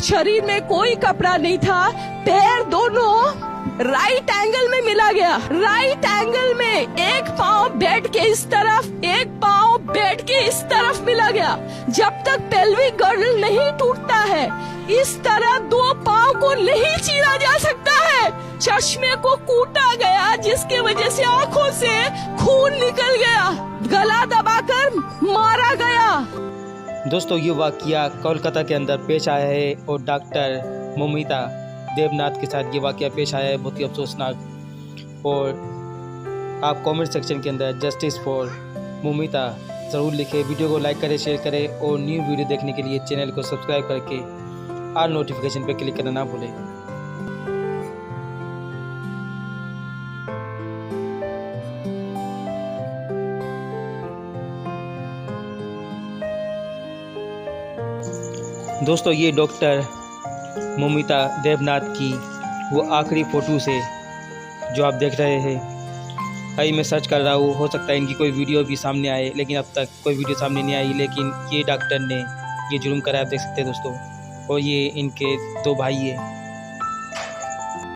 शरीर में कोई कपड़ा नहीं था, पैर दोनों राइट एंगल में मिला गया, राइट एंगल में एक पाँव बेड के इस तरफ, एक पाँव बेड के इस तरफ मिला गया। जब तक पेल्विक गर्डल नहीं टूटता है, इस तरह दो पाँव को नहीं चीरा जा सकता है। चश्मे को कूटा गया, जिसके वजह से आंखों से खून निकल गया, गला दबाकर मारा गया। दोस्तों, ये वाकया कोलकाता के अंदर पेश आया है और डॉक्टर मोमिता देवनाथ के साथ ये वाकया पेश आया है, बहुत ही अफसोसनाक। और आप कमेंट सेक्शन के अंदर जस्टिस फॉर मोमिता ज़रूर लिखें। वीडियो को लाइक करें, शेयर करें और न्यू वीडियो देखने के लिए चैनल को सब्सक्राइब करके ऑल नोटिफिकेशन पर क्लिक करना ना भूलें। दोस्तों, ये डॉक्टर मोमिता देवनाथ की वो आखिरी फ़ोटो से जो आप देख रहे हैं, भाई मैं सर्च कर रहा हूँ, हो सकता है इनकी कोई वीडियो भी सामने आए, लेकिन अब तक कोई वीडियो सामने नहीं आई। लेकिन ये डॉक्टर ने ये जुर्म करा, आप देख सकते हैं दोस्तों। और ये इनके दो भाई है।